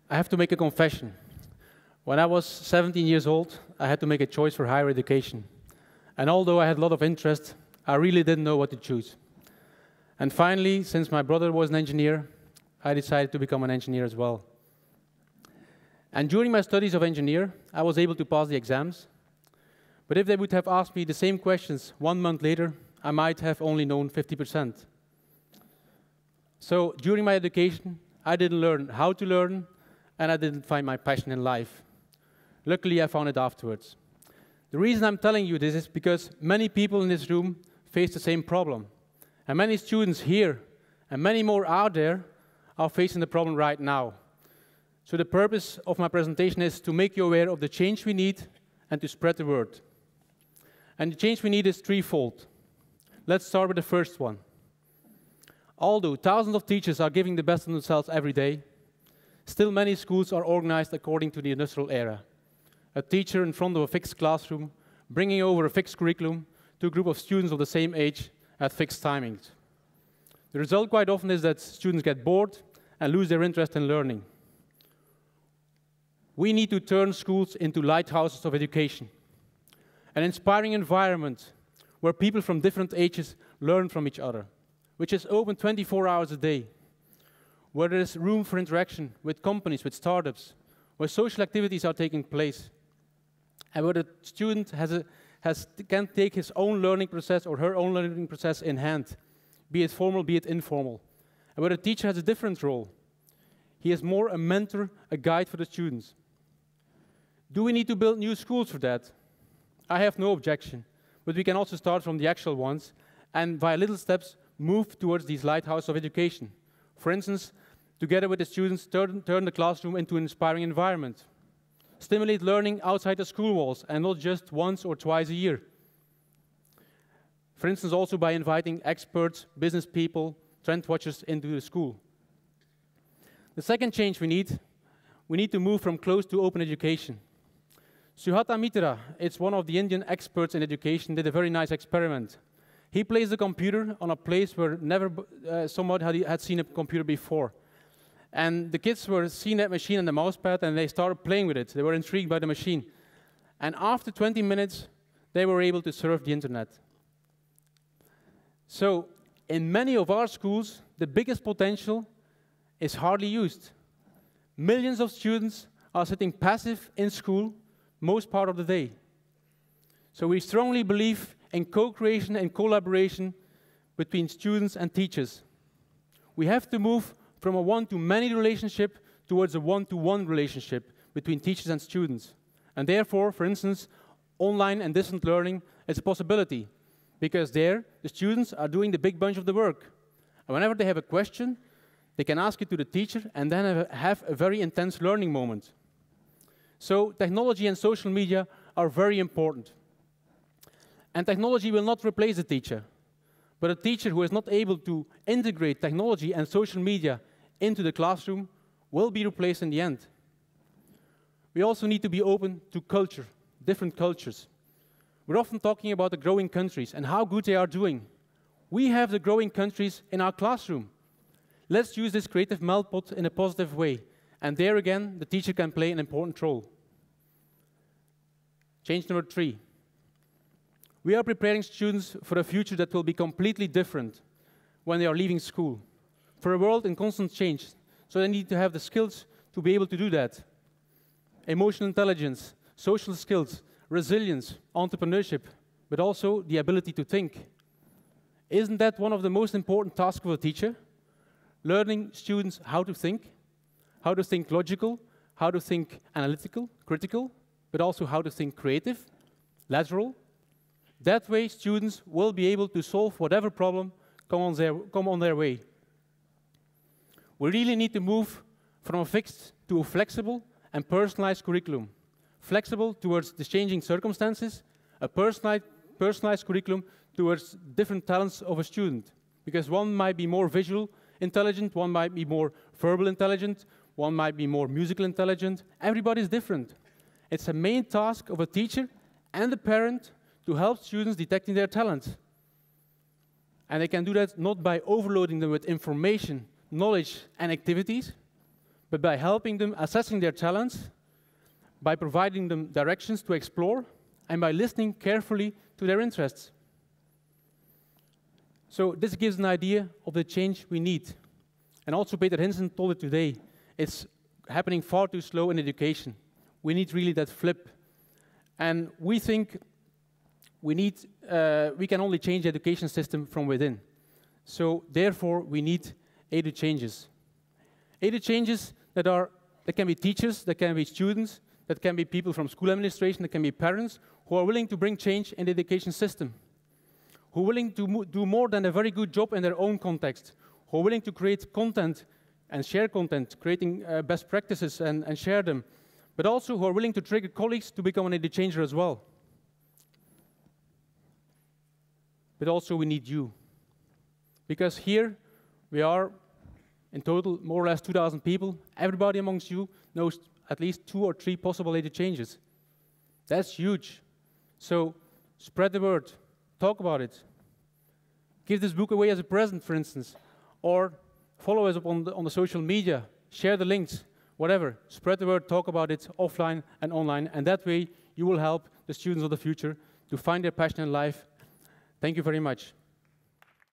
I have to make a confession. When I was 17 years old, I had to make a choice for higher education. And although I had a lot of interest, I really didn't know what to choose. And finally, since my brother was an engineer, I decided to become an engineer as well. And during my studies of engineer, I was able to pass the exams. But if they would have asked me the same questions 1 month later, I might have only known 50%. So during my education, I didn't learn how to learn, and I didn't find my passion in life. Luckily, I found it afterwards. The reason I'm telling you this is because many people in this room face the same problem. And many students here, and many more out there, are facing the problem right now. So the purpose of my presentation is to make you aware of the change we need and to spread the word. And the change we need is threefold. Let's start with the first one. Although thousands of teachers are giving the best of themselves every day, still many schools are organized according to the industrial era. A teacher in front of a fixed classroom, bringing over a fixed curriculum to a group of students of the same age at fixed timings. The result quite often is that students get bored and lose their interest in learning. We need to turn schools into lighthouses of education, an inspiring environment where people from different ages learn from each other, which is open 24 hours a day, where there is room for interaction with companies, with startups, where social activities are taking place, and where the student can take his own learning process or her own learning process in hand, be it formal, be it informal, and where the teacher has a different role. He is more a mentor, a guide for the students. Do we need to build new schools for that? I have no objection, but we can also start from the actual ones and via little steps move towards these lighthouses of education. For instance, together with the students, turn the classroom into an inspiring environment. Stimulate learning outside the school walls and not just once or twice a year. For instance, also by inviting experts, business people, trend watchers into the school. The second change we need to move from closed to open education. Suhata Mitra, it's one of the Indian experts in education, did a very nice experiment. He placed the computer on a place where never somebody had seen a computer before. And the kids were seeing that machine and the mousepad, and they started playing with it. They were intrigued by the machine. And after 20 minutes, they were able to surf the internet. So, in many of our schools, the biggest potential is hardly used. Millions of students are sitting passive in school most part of the day. So we strongly believe in co-creation and collaboration between students and teachers. We have to move from a one-to-many relationship towards a one-to-one relationship between teachers and students. And therefore, for instance, online and distant learning is a possibility, because there, the students are doing the big bunch of the work. And whenever they have a question, they can ask it to the teacher and then have a very intense learning moment. So technology and social media are very important. And technology will not replace the teacher, but a teacher who is not able to integrate technology and social media into the classroom will be replaced in the end. We also need to be open to culture, different cultures. We're often talking about the growing countries and how good they are doing. We have the growing countries in our classroom. Let's use this creative melt pot in a positive way. And there again, the teacher can play an important role. Change number 3. We are preparing students for a future that will be completely different when they are leaving school, for a world in constant change. So they need to have the skills to be able to do that. Emotional intelligence, social skills, resilience, entrepreneurship, but also the ability to think. Isn't that one of the most important tasks of a teacher? Learning students how to think logical, how to think analytical, critical, but also how to think creative, lateral. That way, students will be able to solve whatever problem come on their way. We really need to move from a fixed to a flexible and personalized curriculum. Flexible towards the changing circumstances, a personalized curriculum towards different talents of a student. Because one might be more visual intelligent, one might be more verbal intelligent, one might be more musical intelligent. Everybody's different. It's a main task of a teacher and a parent to help students detecting their talent. And they can do that not by overloading them with information, knowledge, and activities, but by helping them assessing their talents, by providing them directions to explore, and by listening carefully to their interests. So this gives an idea of the change we need. And also Peter Hinsen told it today, it's happening far too slow in education. We need really that flip. And we think we can only change the education system from within. So therefore, we need Edu changes. Edu changes that can be teachers, that can be students, that can be people from school administration, that can be parents, who are willing to bring change in the education system, who are willing to do more than a very good job in their own context, who are willing to create content and share content, creating best practices and share them, but also who are willing to trigger colleagues to become an Edu changer as well. But also we need you. Because here we are in total more or less 2,000 people. Everybody amongst you knows at least 2 or 3 possible Edu changes. That's huge. So spread the word, talk about it. Give this book away as a present, for instance, or follow us up on the social media, share the links, whatever. Spread the word, talk about it offline and online, and that way you will help the students of the future to find their passion in life. Thank you very much.